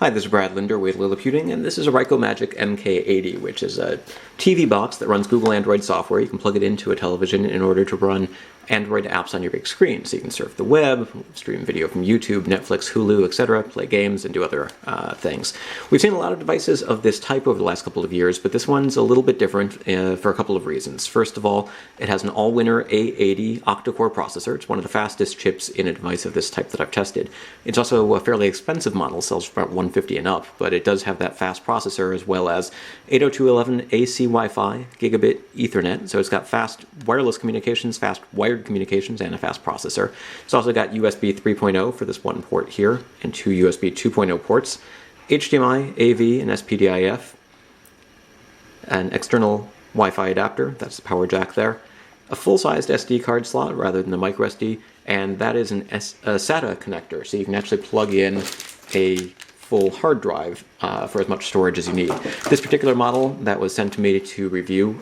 Hi, this is Brad Linder with Liliputing, and this is a Rikomagic MK80, which is a TV box that runs Google Android software. You can plug it into a television in order to run Android apps on your big screen. So you can surf the web, stream video from YouTube, Netflix, Hulu, etc., play games, and do other things. We've seen a lot of devices of this type over the last couple of years, but this one's a little bit different for a couple of reasons. First of all, it has an all-winner A80 octa-core processor. It's one of the fastest chips in a device of this type that I've tested. It's also a fairly expensive model, sells for about $150 and up, but it does have that fast processor as well as 802.11 AC Wi-Fi, gigabit Ethernet, so it's got fast wireless communications, fast wired communications, and a fast processor. It's also got USB 3.0 for this one port here, and two USB 2.0 ports, HDMI, AV, and SPDIF, an external Wi-Fi adapter, that's the power jack there, a full-sized SD card slot rather than the micro SD, and that is a SATA connector, so you can actually plug in a full hard drive for as much storage as you need. This particular model that was sent to me to review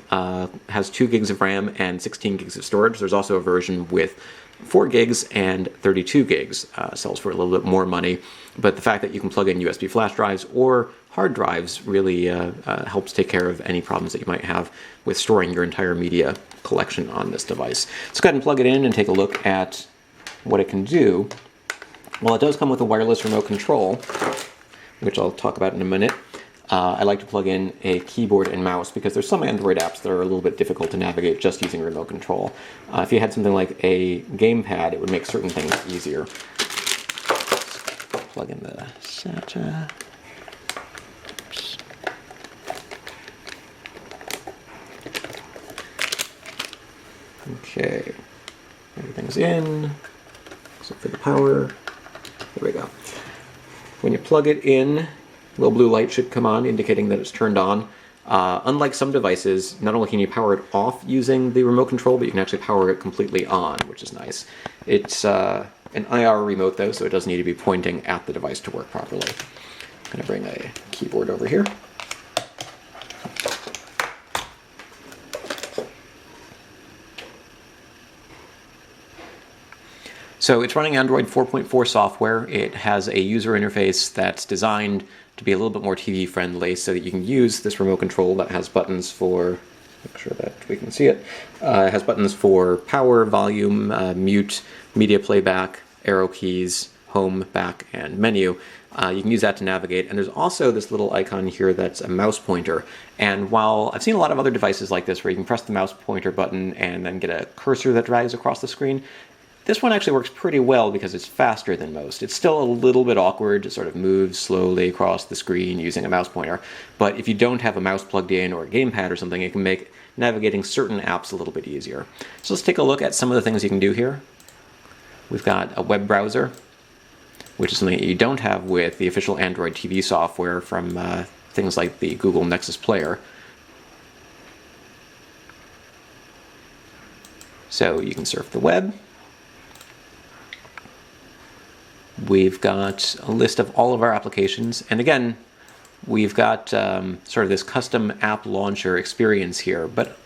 has 2 gigs of RAM and 16 gigs of storage. There's also a version with 4 gigs and 32 gigs. Sells for a little bit more money, but the fact that you can plug in USB flash drives or hard drives really helps take care of any problems that you might have with storing your entire media collection on this device. Let's go ahead and plug it in and take a look at what it can do. Well, it does come with a wireless remote control, which I'll talk about in a minute. I like to plug in a keyboard and mouse because there's some Android apps that are a little bit difficult to navigate just using remote control. If you had something like a gamepad, it would make certain things easier. Plug in the SATA. Oops. Okay, everything's in, except for the power. There we go. When you plug it in, a little blue light should come on, indicating that it's turned on. Unlike some devices, not only can you power it off using the remote control, but you can actually power it completely on, which is nice. It's an IR remote, though, so it does need to be pointing at the device to work properly. I'm going to bring a keyboard over here. So it's running Android 4.4 software. It has a user interface that's designed to be a little bit more TV friendly so that you can use this remote control that has buttons for, make sure that we can see it, it has buttons for power, volume, mute, media playback, arrow keys, home, back, and menu. You can use that to navigate, and there's also this little icon here that's a mouse pointer. And while I've seen a lot of other devices like this where you can press the mouse pointer button and then get a cursor that drags across the screen, this one actually works pretty well because it's faster than most. It's still a little bit awkward to sort of move slowly across the screen using a mouse pointer, but if you don't have a mouse plugged in or a gamepad or something, it can make navigating certain apps a little bit easier. So let's take a look at some of the things you can do here. We've got a web browser, which is something that you don't have with the official Android TV software from things like the Google Nexus Player. So you can surf the web. We've got a list of all of our applications, and again, we've got sort of this custom app launcher experience here, but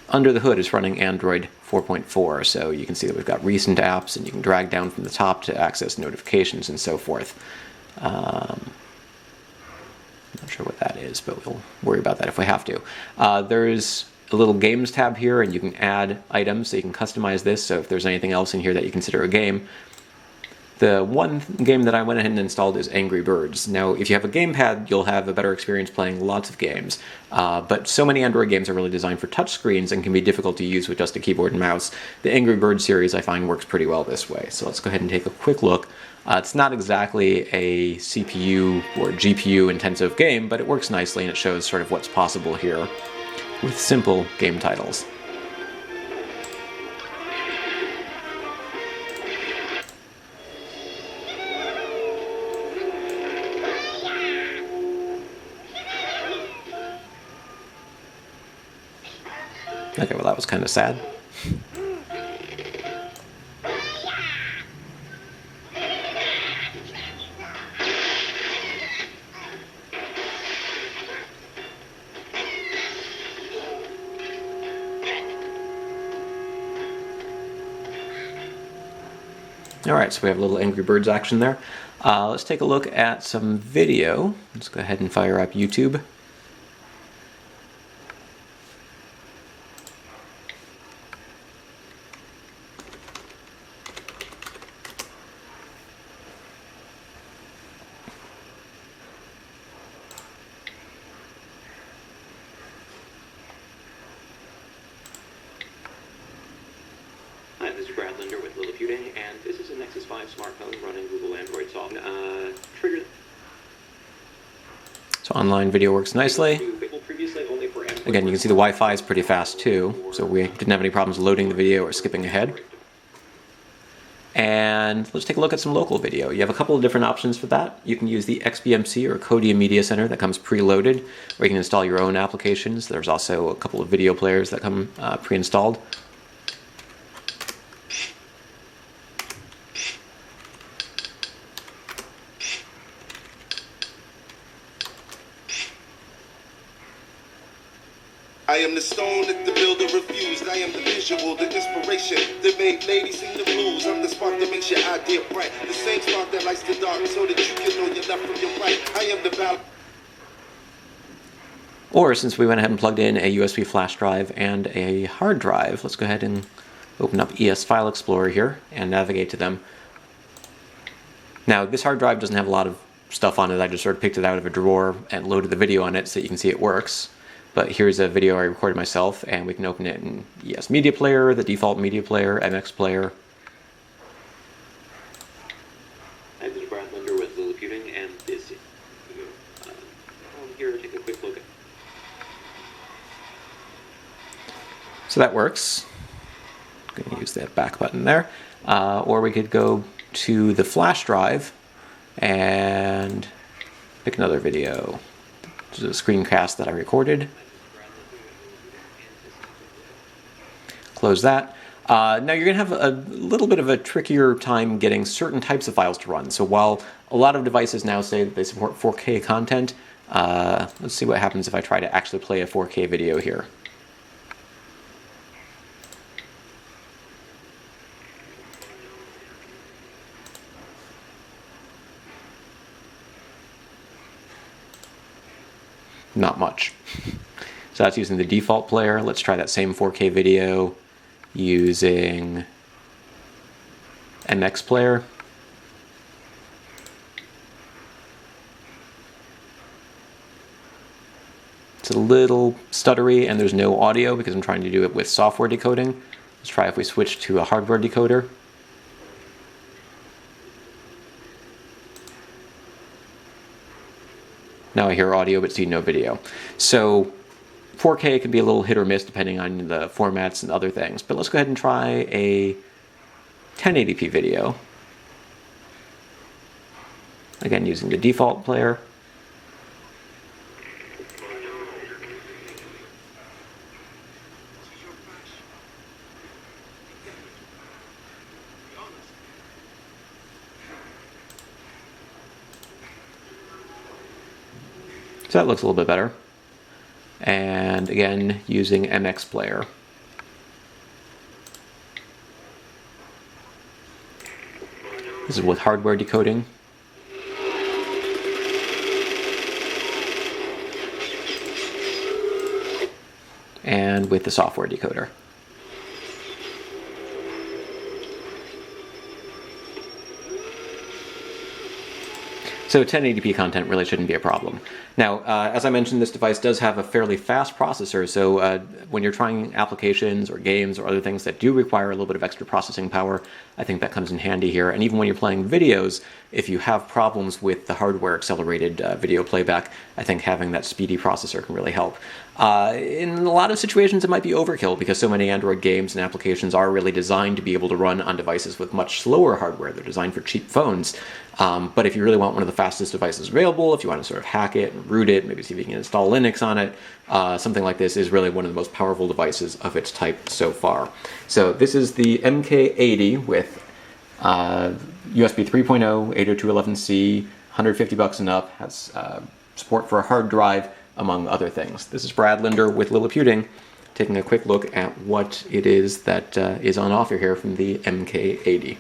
under the hood is running Android 4.4, so you can see that we've got recent apps, and you can drag down from the top to access notifications and so forth. I'm not sure what that is, but we'll worry about that if we have to. There's a little games tab here, and you can add items, so you can customize this, so if there's anything else in here that you consider a game. The one game that I went ahead and installed is Angry Birds. Now, if you have a gamepad, you'll have a better experience playing lots of games, but so many Android games are really designed for touchscreens and can be difficult to use with just a keyboard and mouse. The Angry Birds series, I find, works pretty well this way. So let's go ahead and take a quick look. It's not exactly a CPU or GPU intensive game, but it works nicely and it shows sort of what's possible here with simple game titles. Okay, well that was kind of sad. Alright, so we have a little Angry Birds action there. Let's take a look at some video. Let's go ahead and fire up YouTube. Hi, this is with Liliputing, and this is a Nexus 5 smartphone running Google Android software. Trigger. So online video works nicely. Again, you can see the Wi-Fi is pretty fast too, so we didn't have any problems loading the video or skipping ahead. And let's take a look at some local video. You have a couple of different options for that. You can use the XBMC or Kodiak Media Center that comes preloaded, or you can install your own applications. There's also a couple of video players that come pre-installed. I am the stone that the builder refused. I am the visual, the inspiration that made ladies sing the blues. I'm the spark that makes your idea bright. The same spark that lights the dark so that you can know your left from your right. I am the value. Or since we went ahead and plugged in a USB flash drive and a hard drive, let's go ahead and open up ES File Explorer here and navigate to them. Now this hard drive doesn't have a lot of stuff on it. I just sort of picked it out of a drawer and loaded the video on it so you can see it works. But here's a video I recorded myself, and we can open it in ES Media Player, the default Media Player, MX Player. Hi, this is with Liliputing, and this here, take a quick look at. So that works. I'm going to use that back button there. Or we could go to the flash drive and pick another video. This is a screencast that I recorded. Close that. Now you're going to have a little bit of a trickier time getting certain types of files to run. So while a lot of devices now say that they support 4K content, let's see what happens if I try to actually play a 4K video here. Not much. So that's using the default player. Let's try that same 4K video using MX Player. It's a little stuttery and there's no audio because I'm trying to do it with software decoding. Let's try if we switch to a hardware decoder. Now I hear audio but see no video. So 4K can be a little hit or miss depending on the formats and other things. But let's go ahead and try a 1080p video. Again, using the default player. So that looks a little bit better. And again, using MX Player. This is with hardware decoding. And with the software decoder. So 1080p content really shouldn't be a problem. Now, as I mentioned, this device does have a fairly fast processor, so when you're trying applications or games or other things that do require a little bit of extra processing power, I think that comes in handy here. And even when you're playing videos, if you have problems with the hardware accelerated video playback, I think having that speedy processor can really help. In a lot of situations it might be overkill because so many Android games and applications are really designed to be able to run on devices with much slower hardware. They're designed for cheap phones. But if you really want one of the fastest devices available, if you want to sort of hack it and root it, maybe see if you can install Linux on it, something like this is really one of the most powerful devices of its type so far. So this is the MK80 with USB 3.0, 802.11c, 150 bucks and up, has support for a hard drive, among other things. This is Brad Linder with Liliputing, taking a quick look at what it is that is on offer here from the MK80.